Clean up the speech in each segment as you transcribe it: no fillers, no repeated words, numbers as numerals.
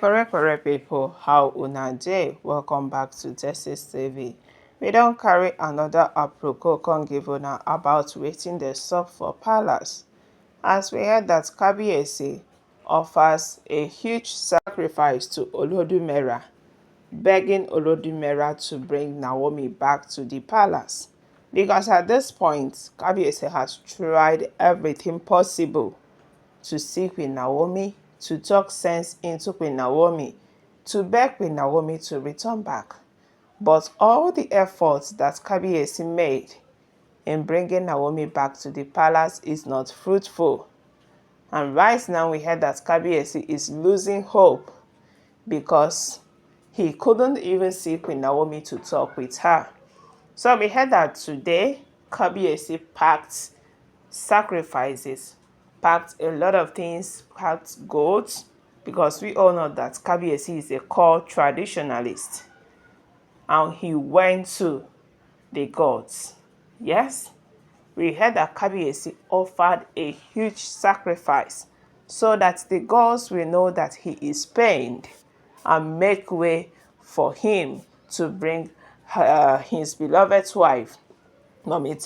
correct people, how una dey? Welcome back to Texas TV. We don't carry another aproko come give una about wetin dey sup for palace. As we heard that Kabiesi offers a huge sacrifice to Olodumare, begging Olodumare to bring Naomi back to the palace. Because at this point, Kabiesi has tried everything possible to see Queen Naomi, to talk sense into Queen Naomi, to beg Queen Naomi to return back. But all the efforts that Kabiesi made in bringing Naomi back to the palace is not fruitful. And right now we heard that Kabiesi is losing hope because he couldn't even see Queen Naomi to talk with her. So we heard that today Kabiesi packed sacrifices, packed a lot of things, packed goats, because we all know that Kabiesi is a core traditionalist. And he went to the gods. Yes, we heard that Kabiesi offered a huge sacrifice so that the gods will know that he is pained and make way for him to bring his beloved wife, Naomi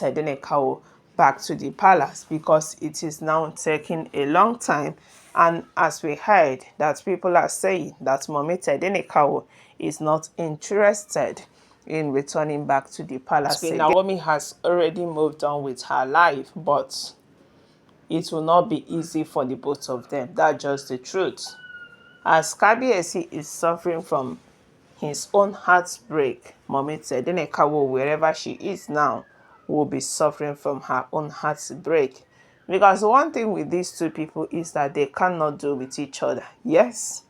back to the palace, because it is now taking a long time. And as we heard, that people are saying that Naomi is not interested in returning back to the palace again. Naomi has already moved on with her life, but it will not be easy for the both of them. That's just the truth. As Kabiesi is suffering from his own heartbreak, Naomi wherever she is now, will be suffering from her own heartbreak. Because one thing with these two people is that they cannot do with each other. Yes,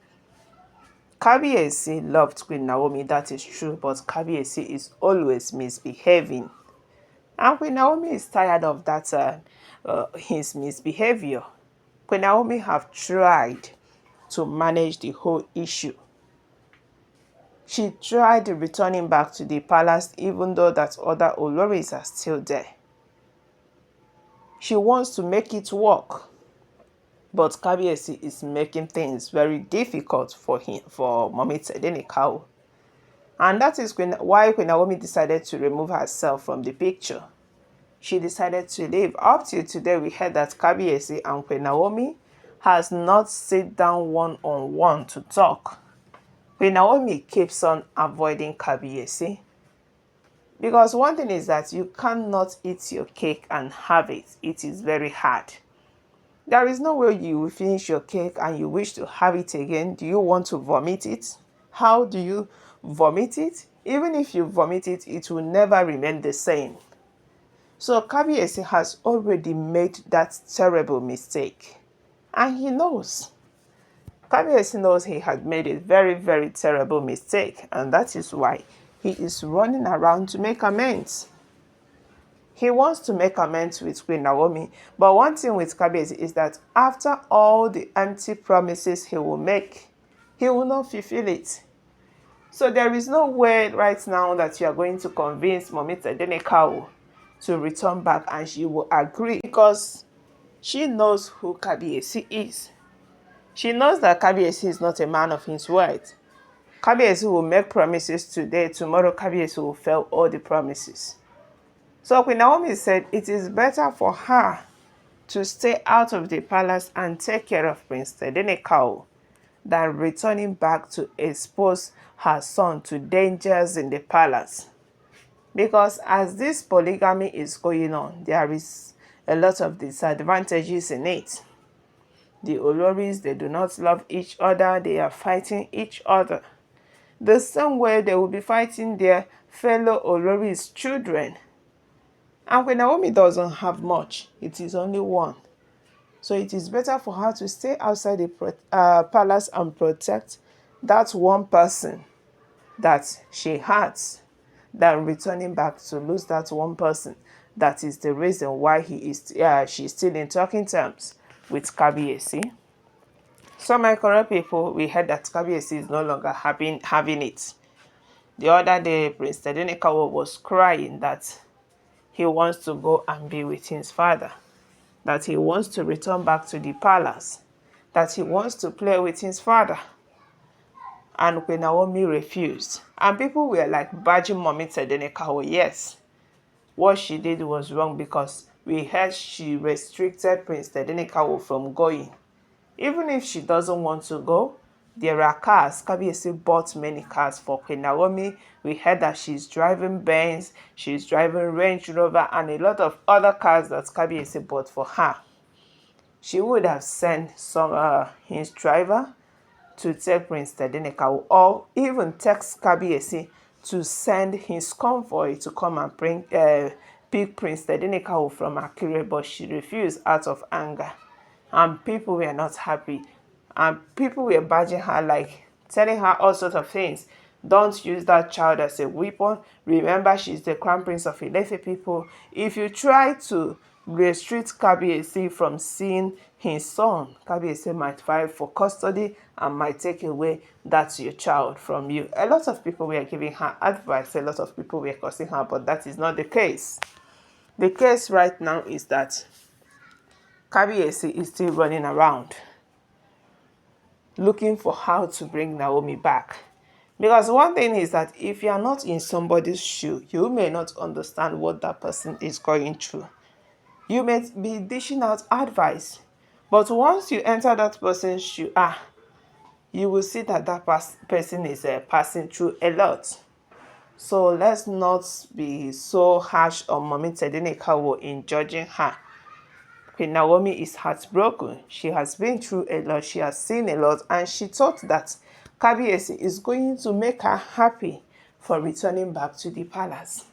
Kabiesi loved Queen Naomi, that is true, but Kabiesi is always misbehaving. And Queen Naomi is tired of that, his misbehavior. Queen Naomi have tried to manage the whole issue. She tried returning back to the palace even though that other oloris are still there. She wants to make it work. But Kabiesi is making things very difficult for him, for Mommy Tedenekau. And that is why Queen Naomi decided to remove herself from the picture. She decided to leave. Up till today, we heard that Kabiesi and Queen Naomi has not sit down one-on-one to talk. Queen Naomi keeps on avoiding Kabiesi. Because one thing is that you cannot eat your cake and have it. It is very hard. There is no way you will finish your cake and you wish to have it again. Do you want to vomit it? How do you vomit it? Even if you vomit it, it will never remain the same. So Kabiesi has already made that terrible mistake. And he knows. Kabiesi knows he had made a very, very terrible mistake. And that is why he is running around to make amends. He wants to make amends with Queen Naomi. But one thing with Kabiesi is that after all the empty promises he will make, he will not fulfill it. So there is no way right now that you are going to convince Mommy Tedenekau to return back and she will agree, because she knows who Kabiesi is. She knows that Kabiesi is not a man of his word. Kabiesi will make promises today. Tomorrow Kabiesi will fail all the promises. So Queen Naomi said it is better for her to stay out of the palace and take care of Prince Tedenekau than returning back to expose her son to dangers in the palace. Because as this polygamy is going on, there is a lot of disadvantages in it. The oloris, they do not love each other. They are fighting each other. The same way they will be fighting their fellow oloris' children. And Queen Naomi doesn't have much. It is only one. So it is better for her to stay outside the palace and protect that one person that she has, than returning back to lose that one person. That is the reason why she's still in talking terms with Kabiesi. So my correct people, we heard that Kabiesi is no longer having it. The other day, Prince Tedenekau was crying that he wants to go and be with his father, that he wants to return back to the palace, that he wants to play with his father. and Queen Naomi refused. And people were like badging Mommy Tadenikawo. Yes, what she did was wrong because we heard she restricted Prince Tadenikawo from going. Even if she doesn't want to go, there are cars. Kabiesi bought many cars for Queen Naomi. We heard that she's driving Benz, she's driving Range Rover, and a lot of other cars that Kabiesi bought for her. She would have sent his driver to take Prince Tadenikawo, or even text Kabiesi to send his convoy to come and pick Prince Tadenikawo from Akure, but she refused out of anger. And people were not happy. And people were badging her, like telling her all sorts of things. Don't use that child as a weapon. Remember, she's the crown prince of Ilefe people. If you try to restrict Kabiesi from seeing his son, Kabiesi might file for custody and might take away that your child from you. A lot of people were giving her advice. A lot of people were cursing her, but that is not the case. The case right now is that Kabiesi is still running around looking for how to bring Naomi back. Because one thing is that if you are not in somebody's shoe, you may not understand what that person is going through. You may be dishing out advice, but once you enter that person's shoe, you will see that that person is passing through a lot. So let's not be so harsh on Mommy Tadenikawo in judging her. Queen Naomi is heartbroken. She has been through a lot. She has seen a lot. And she thought that Kabiesi is going to make her happy for returning back to the palace.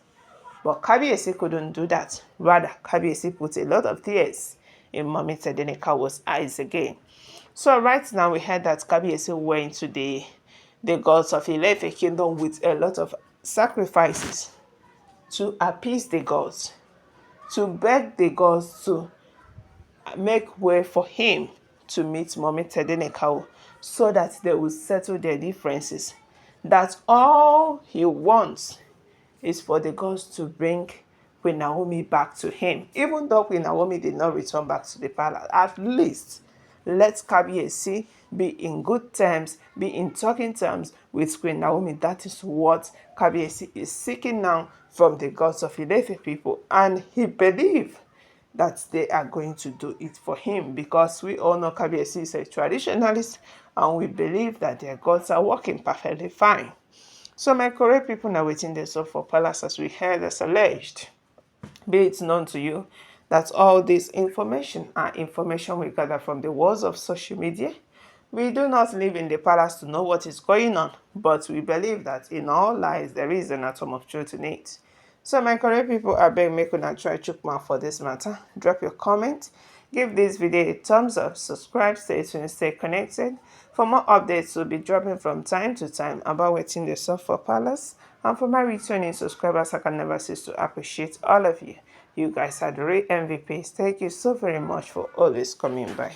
But Kabiesi couldn't do that. Rather, Kabiesi put a lot of tears in Mommy Tadenikawo's eyes again. So right now we heard that Kabiesi went to the gods of Ilefe kingdom with a lot of sacrifices to appease the gods, to beg the gods to make way for him to meet Mommy Tadenikawo so that they will settle their differences. That all he wants is for the gods to bring Queen Naomi back to him. Even though Queen Naomi did not return back to the palace, at least let Kabiesi be in good terms, be in talking terms with Queen Naomi. That is what Kabiesi is seeking now from the gods of Ilefe people. And he believes that they are going to do it for him, because we all know Kabiesi is a traditionalist and we believe that their gods are working perfectly fine. So my correct people now waiting this up for palace, as we heard as alleged. Be it known to you that all this information are information we gather from the walls of social media. We do not live in the palace to know what is going on, but we believe that in all lies there is an atom of truth in it. So my correct people, I beg make una try chook mouth for this matter. Drop your comment, give this video a thumbs up, subscribe, stay tuned, stay connected. For more updates, we'll be dropping from time to time about wetin dey sup for palace. And for my returning subscribers, I can never cease to appreciate all of you. You guys are the real MVPs. Thank you so very much for always coming by.